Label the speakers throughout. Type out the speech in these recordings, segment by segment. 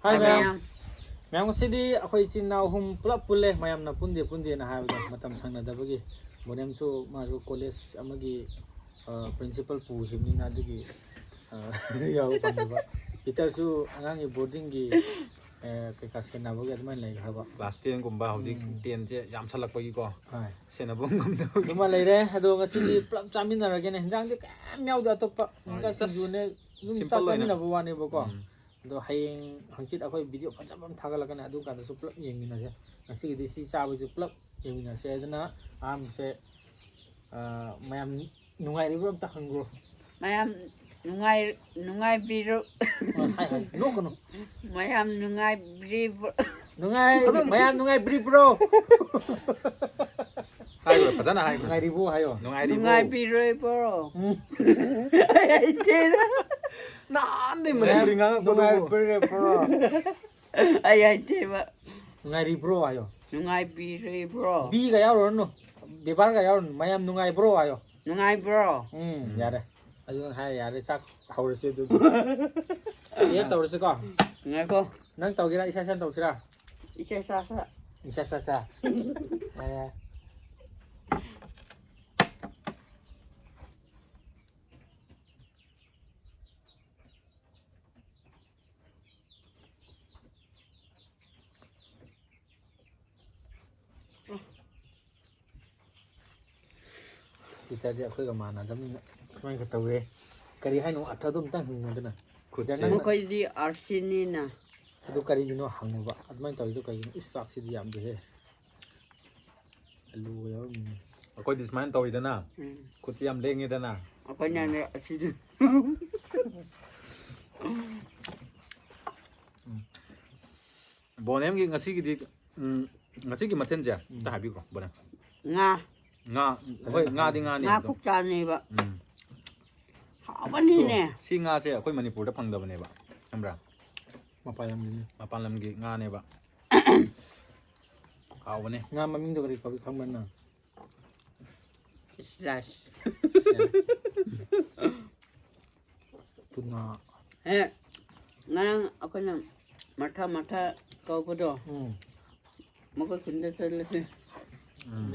Speaker 1: Hai ma'am. Ma'am ngasi akhoi chinnaw hum pulap pulle mayam na pundi na haibdo matam sangna dabagi bonem su masu college amagi principal pu himni na dugi yaw pangba Peter su angangi boarding gi kai kasena bogi adman lai haba
Speaker 2: class 10 gumba hojik 10 je yam salak pagi ko
Speaker 1: hai
Speaker 2: sena bong ngam da
Speaker 1: duma lai re ado ngasi pulap chamin na ragene jang de kam yaw da topa jang sinju ne dum ta chamin na buwani boko do hayeng hangchit akhoi video phajam thagalakana adu kan su plug yengina se ngasi di si chabu ju plug yengina se aduna am se mayam nungai ri bro ta hangro
Speaker 3: mayam nungai biru
Speaker 1: hai hai no kono
Speaker 3: mayam nungai biru
Speaker 1: nungai mayam nungai bri bro
Speaker 2: hai rồi phajana hai
Speaker 1: nungai ri bo hayo
Speaker 3: nungai biru bro ai thế
Speaker 2: nan de mari nga
Speaker 1: nungai bri bro
Speaker 3: ai thế mà
Speaker 1: nungai ri bro hayo
Speaker 3: nungai biru bro
Speaker 1: bi ga yaw no bebar ga yaw mayam nungai bro hayo
Speaker 3: nungai bro
Speaker 1: yare adu hai yare sak haurse du ye tawrse ko
Speaker 3: ngai ko
Speaker 1: nang tawgira isa san tawsira
Speaker 3: isa sa
Speaker 1: isa sa sa kita dia aku ke mana tapi semai ketahui kari hai no atha dum tang hung na
Speaker 3: mo ko di arsinina
Speaker 1: adu kari no hang ba admai tawi to kai isak si diam de he alu ya
Speaker 2: ko disman to idana ko tiam leng idana
Speaker 3: ako nya ne asi
Speaker 2: bonem gi ngasi gi ngasi gi maten ja ta habi ko bonem
Speaker 3: nga
Speaker 2: hoi nga di nga ni
Speaker 3: nga phúc cha ni ba habani ne
Speaker 2: si nga se akoi manipur da phang da bane ba amra
Speaker 1: mapalam
Speaker 2: gi nga ne ba aw bane
Speaker 1: nga maming to kari kabi khangman na
Speaker 3: slash
Speaker 1: tuna
Speaker 3: ngang ako na mata kau bodo mo ko kunda tele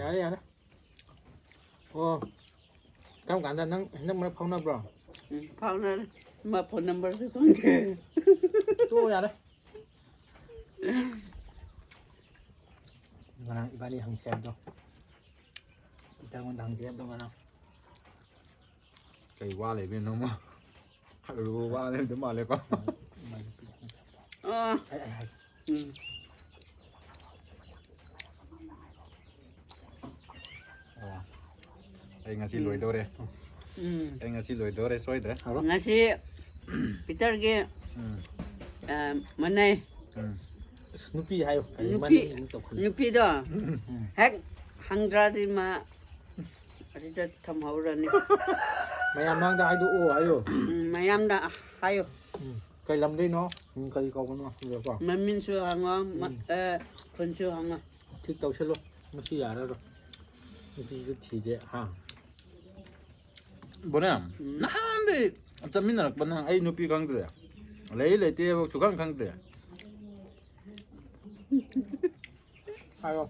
Speaker 1: yare yare oh kam kan da nang nang mana phone bro
Speaker 3: phone na ma phone number se kong ke
Speaker 1: to yare ngang ibali hang sep do kita ngon hang sep do ngang
Speaker 2: kai wa le bin no ma ru wa le de ma le ko
Speaker 1: ai
Speaker 2: ai ngasi loi do re ai ngasi loi do re soi de
Speaker 3: ngasi Peter ge manai
Speaker 1: Snoopy hayo
Speaker 3: nupi do hek hangra di ma ari da tham haura ni
Speaker 1: mayam mang da hayo o hayo
Speaker 3: mayam da hayo
Speaker 1: kai lam dei no kai ko no le ko
Speaker 3: mamin su hanga phun su hanga
Speaker 1: thik taw selo masi yara ro nupi ju thi de ha
Speaker 2: bonem nan de chamin nak ban ai nupi kang de le te chu kang de
Speaker 1: hayo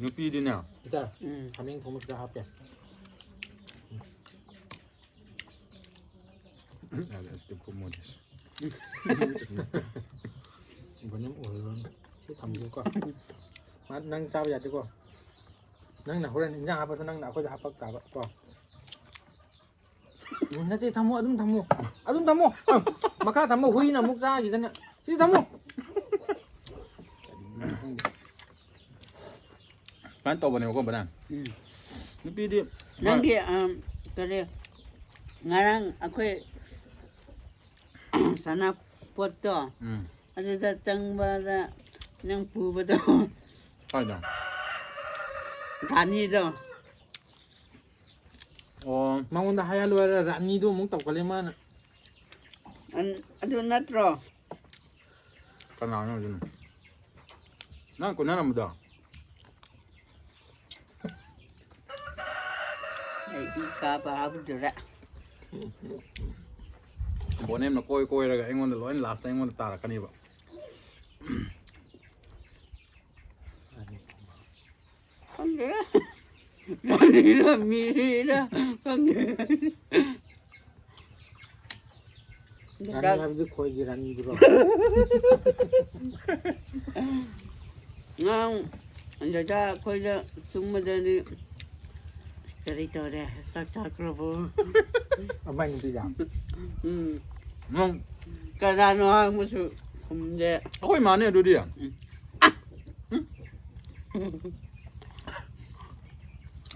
Speaker 2: nupi di na
Speaker 1: kita haming thomas da hapya
Speaker 2: ada ste pomodis
Speaker 1: bonem oron si thamju ko ma nang sa ya de ko nang na horan injang apa so nang na ko hapak ta ko nati thamu adum thamu maka thamu hui na muk sa gi na si thamu
Speaker 2: pan to bane ko bana nupi di
Speaker 3: nanti kare ngarang aku sana foto ada datang pada yang pu betul
Speaker 2: hai da
Speaker 3: tani do
Speaker 1: mangunda hayalu rani do muk taw kale man
Speaker 3: adu natro
Speaker 2: kana no jin na ko na mu da
Speaker 3: ika pa abu dura
Speaker 2: ꯕꯣꯅꯦꯝꯅ ꯀꯣꯏꯔꯒ ꯑꯩꯉꯣꯟꯗ ꯂꯣꯏꯅ last ꯑꯩꯉꯣꯟꯗ ꯇꯥꯔꯛꯀꯅꯦꯕ
Speaker 3: ꯈꯪꯗꯦ ꯔꯥꯅꯤꯔ ꯃꯤꯔꯤꯔ ꯈꯪꯗꯦ
Speaker 1: ꯔꯥꯅꯤ ꯍꯥꯏꯕꯗꯤ ꯈꯣꯏꯒꯤ ꯔꯥꯅꯤꯗꯨꯔꯣ
Speaker 3: ngang anh cha khơi ra chúng mà đây đi cái tờ đây chắc chắc rồi bố
Speaker 1: เอาไม่ตีอย่าง
Speaker 2: ꯅꯪ
Speaker 3: cái ra nó một sự không dễ
Speaker 2: အခွင့်မာနဲ့ดูดิ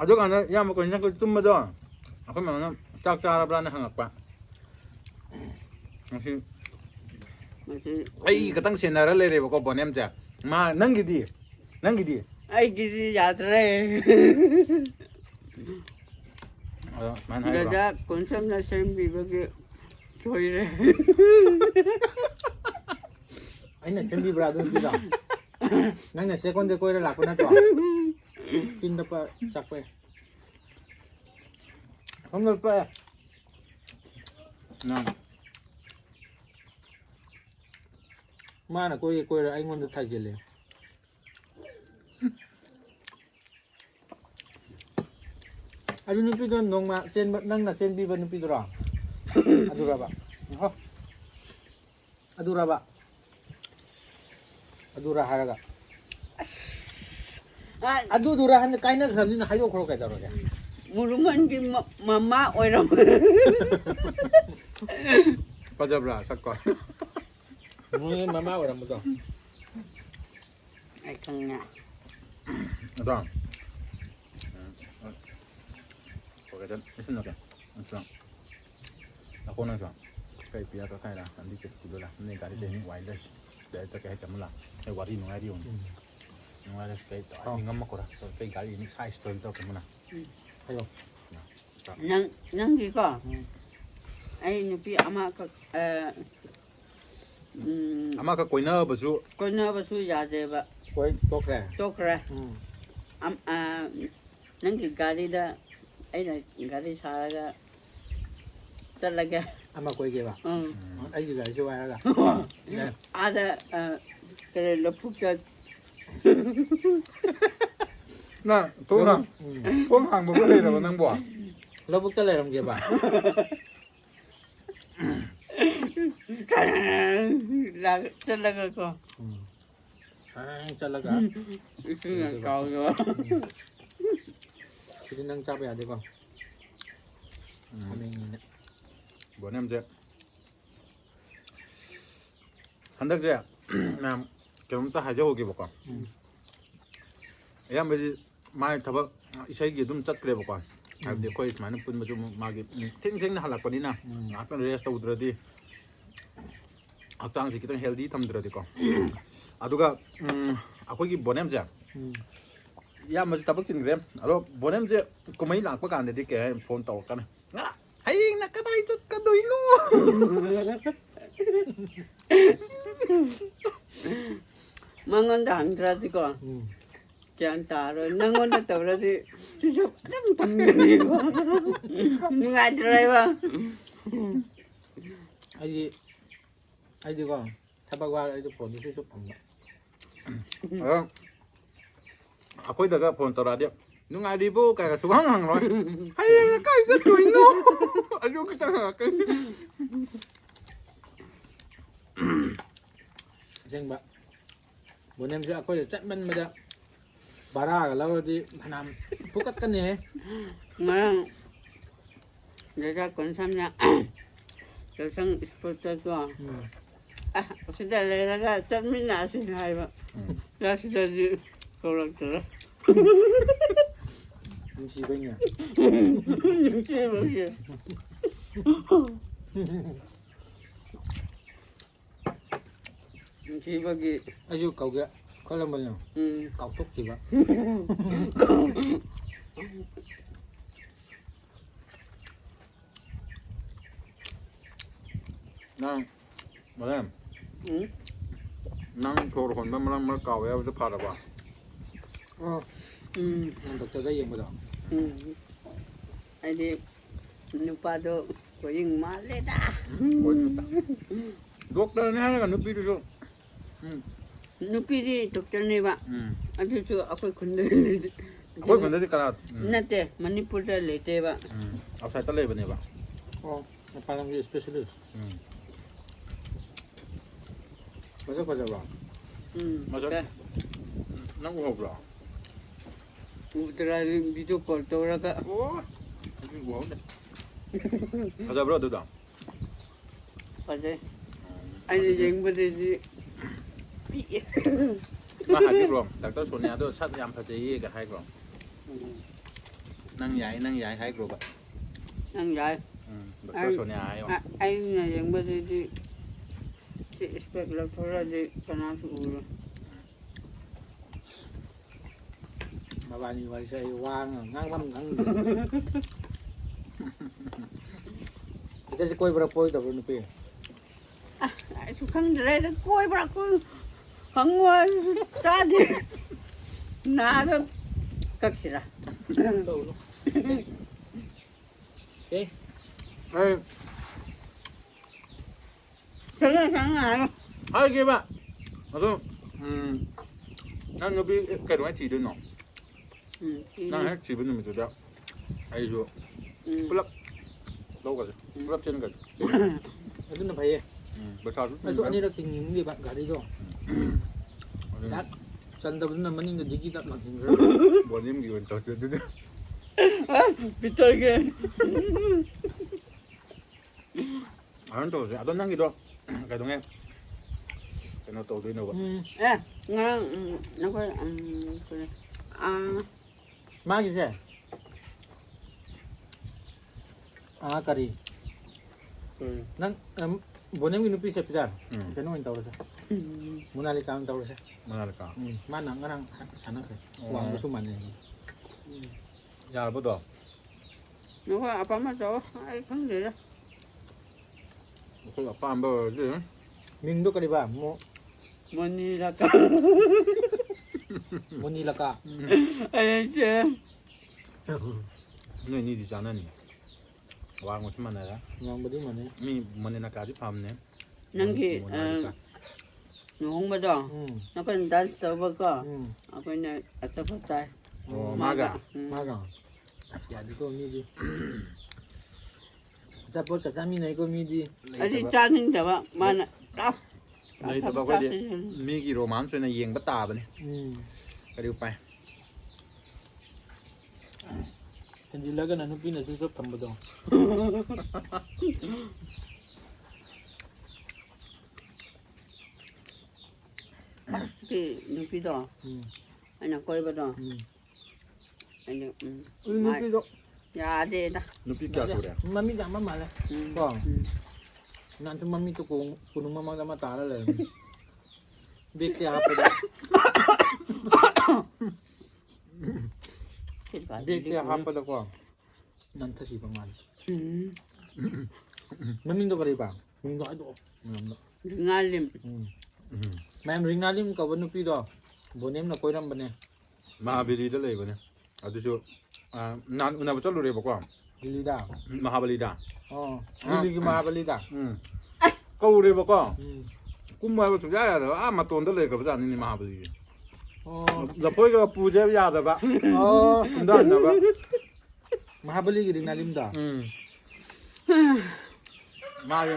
Speaker 2: ꯑꯗꯨꯀꯥꯟꯗ ꯏꯌꯥꯝꯕ ꯀꯣꯏꯟ ꯁꯪ ꯇꯨꯝꯕꯗꯣ ꯑꯩꯈꯣꯏ ꯃꯃꯥꯅ ꯆꯥꯛ ꯆꯥꯔꯕ꯭ꯔꯥꯅ ꯍꯪꯉꯛꯄ ꯉꯁꯤ
Speaker 3: mà chứ
Speaker 2: ꯑꯩ ꯈꯛꯇꯪ ꯁꯦꯟꯅꯔ ꯂꯩꯔꯦꯕꯀꯣ ꯕꯣꯅꯦꯝꯁꯦ ꯃꯥ ꯅꯪꯒꯤꯗꯤ
Speaker 3: ai cái gì giả đây
Speaker 2: ꯑꯗꯣ ꯁꯨꯃꯥꯏꯅ
Speaker 3: người
Speaker 2: ꯍꯥꯏꯕ꯭ꯔꯣ
Speaker 3: ta cũng xem là xem bị bao nhiêu thôi đấy
Speaker 1: ไอ้เนี่ยเชนบีบราดูพี่ดอกนั่นเนี่ยเซคอนเดโก้ได้หลักคนนั้นจ่อกินตะปะจักไปผมเลยไป
Speaker 2: นั่ง
Speaker 1: มาน่ะก้อยไอ้งอนจะไทยเจเลยอายุนุปีโดนนงมาเซนนั่งน่ะเซนบีบันนุปีตัวรองอดูระบะฮะอดูระบะอดูระหาระกะ อดูระหันไกน่ะครับนี่นะให้โยกโครกไก่ตลอดแก
Speaker 3: muruman cái mama oi rồi
Speaker 2: ก็จะบราสักก่อน
Speaker 1: มึงมาว่าอะไรมึงต้อง
Speaker 3: ai không nhà
Speaker 2: ต้องโอเคจะไม่สนุกเลยต้องแล้วคนนั้นก็ใครปียก็ใครละอันที่7 กิโลละในการที่จะมีไวเลสเดี๋ยวจะแกให้จำละให้วารีน้องไอ้ดิวน้องไอ้ดิวใครต่อมีเงินมากกว่าใครการนี้ใช้สตอรี่ต่อกันมั้งนะ
Speaker 1: ให้โยก
Speaker 3: nang gì có ai nó bị ama cái
Speaker 2: อามาก็กวยเนอร์บะซู
Speaker 3: con nó bao nhiêu giá thế vậy
Speaker 1: ก้อยโตแก
Speaker 3: tốt ra nang cái gari đó ấy là gari xa ra rất là cái
Speaker 1: อามาก้อยเก็บอ่ะไอ้ยี่ไก่ช่วยอะไรกัน
Speaker 3: ada cái này là phúc cho
Speaker 2: น่ะทุกห่างทุกห่างบ่เลยแต่ว่านั่งบ่
Speaker 1: แล้วพวกตะเลยทำเก็บอ่ะ
Speaker 3: là rất là cái con
Speaker 1: จัดแล้วกัน
Speaker 3: cái là cầu rồi
Speaker 1: คือนั่งจับไปอ่ะดีกว่าทำเองเนี่ย
Speaker 2: บ่แน่มเจ้ฮันดักเจ้น้ำเกี่ยวกับตาหายใจโอเคบ่ก่อนยังไม่มาทับอิสัยกี่ดุมจัดเกลียวบ่ก่อนไอ้เด็กคนสมัยนั้นปุ่นมาจุมากี่ทิ้งนะหลักกว่านี้นะอาจเป็นเรสต์อุดรดีอาจารย์สิคิดว่าเฮลดี้ทำอุดรดีก่อนอะดูก็aku ki bonem ja ya ma ta bak chin grem alo bonem je ko mai lak pa kan de ke phone taw kan hai na ka dai chat ka doi no
Speaker 3: mangon dan ra thì con chẳng ta rồi nangon đã tàu ra thì chú chú đâm thằng gì mà ngay rồi mà
Speaker 1: ไอ้ดีกว่าถ้าบอกว่าไอ้ตัวผลที่ชุบผมเนี่ย
Speaker 2: aku dah ke phone taw ra dia nu ngai di bu kai ka su hang hang rồi hai na kai chat doi no aduh ka ta ka
Speaker 1: เช่นแบบบนนี้มันจะก็จะจัดมันมาจะบาร่ากันแล้วที่พนามพวกกันเนี่ย
Speaker 3: mà người ta còn xem nha rồi sang sport cho xin đây là ra chân mình là xin hai mà ra xin đây gì câu lạc tử
Speaker 1: มันชี้ไปเนี่ย
Speaker 3: những cái bao nhiêu những cái bao nhiêu
Speaker 1: อายุเก่าแก่เขาเริ่มเป็นยังเก่าทุกทีวะ
Speaker 2: nang bonem nang chor hon ba malang mar kaw yaจะพาดบ่
Speaker 1: มันตกใจได้ยังไม่ได้
Speaker 3: ai đi nupa do ก็ยิ่งมาเลยนะ
Speaker 2: dokternya kan nupi dulu.
Speaker 3: Nupi di dokter ni ba. Adu tu aku kunde.
Speaker 2: Koi kan tadi karat.
Speaker 3: Nate Manipur dah lete ba.
Speaker 2: Outside tali bani ba.
Speaker 1: Oh, parang yung specialist. Masuk pa ba?
Speaker 2: Masuk. Nang uhaw bro.
Speaker 3: Utara video call to ra ka.
Speaker 2: Oh. Uhaw deh. Ada bro tu dah.
Speaker 3: Pade. Ai jeng ba di.
Speaker 2: Ma hai bro. Doctor Sonia tu sat yam phaji ka hai bro. Nang yai hai bro ba.
Speaker 3: Nang yai.
Speaker 2: Doctor Sonia hai.
Speaker 3: Ai na jeng ba di. Si spek la thora di kana su ulo.
Speaker 1: Mabani wali sa iwang ngang man ngang. Kita si koi berapa itu baru nupi.
Speaker 3: Su khang dre da koi ba ko. Khang wa ta di. Na da kak sira.
Speaker 1: Okay.
Speaker 2: Hai.
Speaker 3: Sang ai.
Speaker 2: Hai ke ba. Ado. Nang nupi kai dong chỉ đơn no. Nang hai chỉ bên nupi tu dah. Ai jo. Pulak. Đâu cả. Pulak trên cả.
Speaker 1: Itu na paye.
Speaker 2: Besar.
Speaker 1: Masuk ani rak tinggi di pak gari jo. Dak. Santa betul nama ni ngejiki tak makin.
Speaker 2: Bonim giwan tau tu tu.
Speaker 3: Betul ke?
Speaker 2: Anh tu, ada nang gitu. Kai dong cái nó tàu đi đâu vậy?
Speaker 3: Ngang nó có
Speaker 1: Magi se. Kari. Nang bonem ni nupi se pidar. Keno in tawra se. Munali kam tawra se.
Speaker 2: Mana lekah?
Speaker 1: Mana ngarang sana ke. Wang besuman ni.
Speaker 2: Ya betul.
Speaker 3: nó có apa mà chỗ ai không được đó.
Speaker 2: Kalau apa ambil je.
Speaker 1: Minggu kali ba mo
Speaker 3: Manila ka.
Speaker 1: Manila ka.
Speaker 3: Ay siya.
Speaker 2: Ni di sana ni. Wang macam mana lah?
Speaker 1: Yang bedi mana?
Speaker 2: Mi mana nak kari paham ni?
Speaker 3: Nangki nung ba daw? Nó có dance tao ba ka? Ako na ata pa tay.
Speaker 2: Oh, maga.
Speaker 1: Maga. Jadi ko mi di. Sapot ka sami na ko mi di.
Speaker 3: Adi chanin da ba? Mana?
Speaker 2: Đây tao bảo cái gì? Mi cái romance này giang bắt tà vậy? Cái điều phải.
Speaker 1: Kanjilaga na nupi na susop tambo daw.
Speaker 3: Cái nupi đó. Anh nào coi ba đó. Anh nào.
Speaker 1: Nupi do.
Speaker 3: Ya de da.
Speaker 2: Nupi kya sudah?
Speaker 1: Mami jangan mama lah. Kong. Nanti mami tu kuno mama sama tara lah. Big tiap apa? Big tiap apa dah kong? Nanti di paman. Mami tu kari bang. Mami tu ada.
Speaker 3: Ngalim.
Speaker 1: Mami ringalim kau nupi do. Bonem na koi ram bane.
Speaker 2: Mahabali dah lagi benda. Ada tu. Nan una betul lori bakwa.
Speaker 1: Dili dah.
Speaker 2: Mahabali dah.
Speaker 1: Oh. Dili ke Mahabali dah.
Speaker 2: Kau lori bakwa. Kumai betul ya ya. Maton dah lagi kerja ni Mahabali.
Speaker 1: Oh.
Speaker 2: Lepas itu puja ya ada pak.
Speaker 1: Oh.
Speaker 2: Dah ada pak.
Speaker 1: Mahabali ke ringalim dah.
Speaker 2: Mai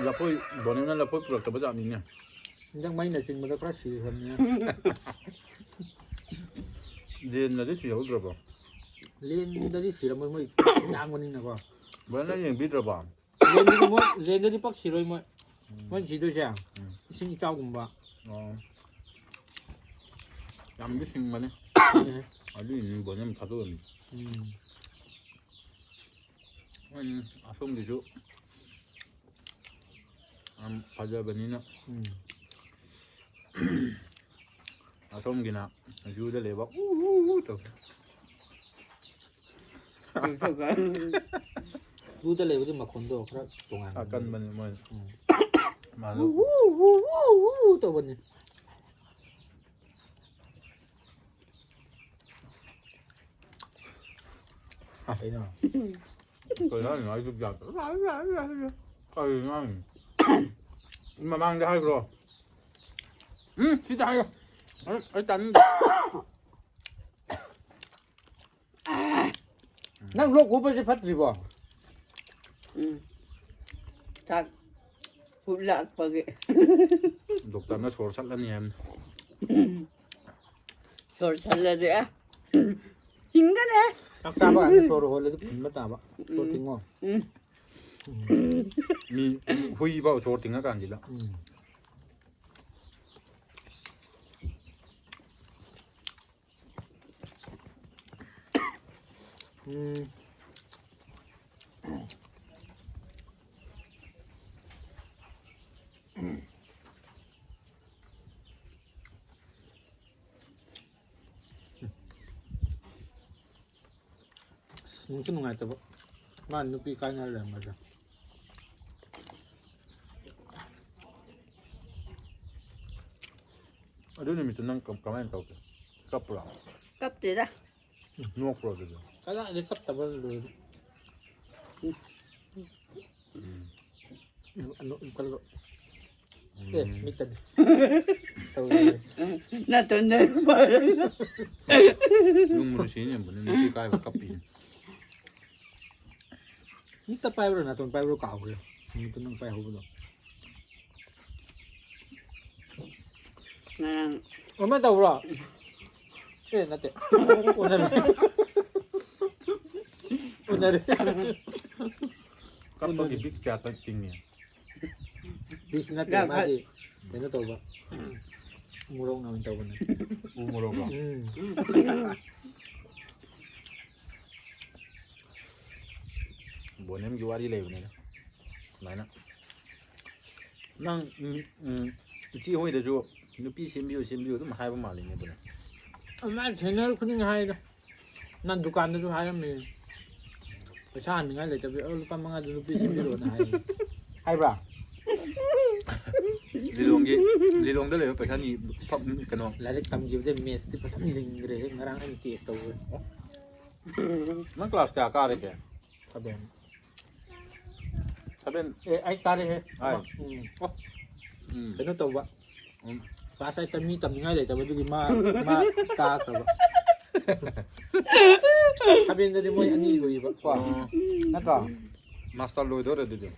Speaker 2: lepas bonusnya lepas pulang kerja ni ni.
Speaker 1: Jangan main dah cing mereka sih sebenarnya.
Speaker 2: Dia nanti siapa berapa?
Speaker 1: Len dari siram mo yang ni na ko.
Speaker 2: Mana yang bidra bang?
Speaker 1: Len dari pak siroi mo. Mo sido siya. Sing chao kum ba.
Speaker 2: Oh. Yang bising mana? Ada ini bonus satu ni. Asam di tu. Pada benina. Asam gina. Sudah lewat. Tu.
Speaker 1: Sudah lewat di makondo kerap tungan.
Speaker 2: Akan mana mana. Malu.
Speaker 1: Tu benda. Apa ini?
Speaker 2: เคยได้หน่อยทุกอย่างเคยนั่งมามั่งได้หรอที่ใจไอ้จัน
Speaker 1: นั่งโลกกูไปสิพัดสิบ่
Speaker 3: Tak pulak pagi.
Speaker 2: doktor na sor sat lan yan
Speaker 3: Sor salah dia. Hingga deh.
Speaker 1: รักษาบ่ได้โซโรโหเลยทุกคนบ่ตาบ่โซทิ้งบ่
Speaker 2: มีหุยเบาโชว์ถึงอาการจิตแล้ว
Speaker 1: Mungkin nggak tahu, mana nupi kanya lah macam.
Speaker 2: Aduh ni mesti nang kamain tau ke kapra
Speaker 3: Kap dia dah.
Speaker 2: nuak pro tu
Speaker 1: Kalau ada kap tak boleh. Anu kalau mitan. Tahu.
Speaker 3: Nah tuan
Speaker 2: yung muna siya niya muna nupi kaya kapi
Speaker 1: Mita pa euro na ton pa euro ka ako. Mita nang pa euro.
Speaker 3: Nang
Speaker 1: Mama tahu lah. Nanti. Unar.
Speaker 2: kapag ibig kaya tingnya
Speaker 1: Bis nanti mati. Ano tahu ba? Umurong namin tahu na.
Speaker 2: umuro ba bonem juari lay ne na nang chi hoi de jo nupi simbiu dum hai ba mali ne bune
Speaker 1: Ama channel kuning hai da. Nan dukan tu hai me. Pesan ngai le tapi lupa mga lupi simbiro na hai. Hai bra.
Speaker 2: lilong da le pesan ni pop kano
Speaker 1: Larik tam give them mess ti pasam lingre ngarang an ti tahu.
Speaker 2: nang kelas ka ka de ke
Speaker 1: Saben.
Speaker 2: saben
Speaker 1: Ai kare he.
Speaker 2: Ai.
Speaker 1: Oh,
Speaker 2: mm
Speaker 1: ano tahu ba? Pasai tam ni tam ngai le tapi juga ma ka ka ba. Saben tadi mo ani goi ba. Kwa. Nata.
Speaker 2: master lo do de de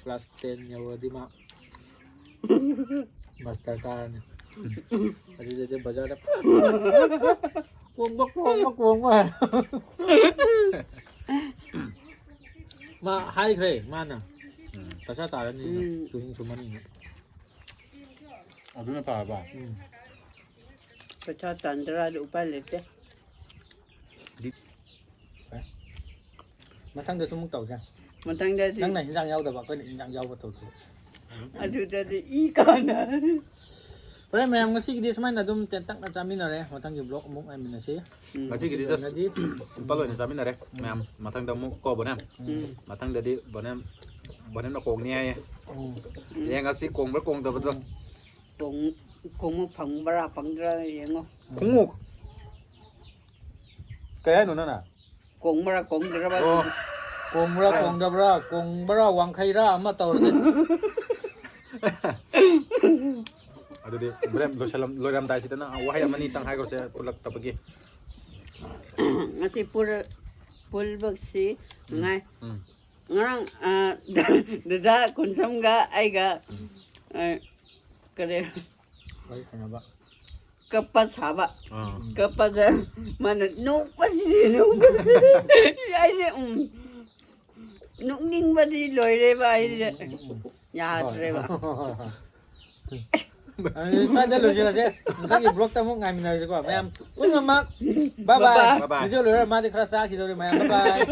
Speaker 1: Kelas 10 nyawa di ma. Master kan. Tadi dia baca ada. Kuong ba. Ma hai kre mana? Pasal taran ni tuing cuma ni.
Speaker 2: adu na pa ba
Speaker 3: pecah tandra ada upah lete.
Speaker 1: Matang dah semua tahu kan?
Speaker 3: Matang dah di.
Speaker 1: Nang na hinjang yaw da ba ko hinjang yaw ba tahu tu.
Speaker 3: Aduh dah di ikan.
Speaker 1: Pero mayam ngasi gidi semai na dum tentak na chamin na re matang gi blog mong ay minasi.
Speaker 2: ngasi gidi just simple ni samin na re ma'am matang da mo ko bonam matang da di bonam na kong ni ay yang ngasi kong ber kong da ba
Speaker 3: Kung mo phang bara phang ra yang ngo.
Speaker 2: kong kaya no na
Speaker 3: Kung bara kung dra ba.
Speaker 2: oh
Speaker 1: Kong bra wang khai ra ama tahu re.
Speaker 2: adu di brem lo ram dai sita na wahai amani tang hai ko se pulak tapagi
Speaker 3: Ngasi pul baksi ngai. Ngarang dada kunsam ga ai ga kare
Speaker 1: Ay kana ba?
Speaker 3: kapas haba.
Speaker 2: ah
Speaker 3: Kapas mana no pasi no. Ai de nung ning ba di loi re ba ai de. Ya re ba.
Speaker 1: Ani sada lo sila se. Matang gi blog ta mo ngai minari ko. Mayam. Bye bye.
Speaker 2: Bye bye.
Speaker 1: Video lo ra ma de krasa ki do mayam. Bye bye.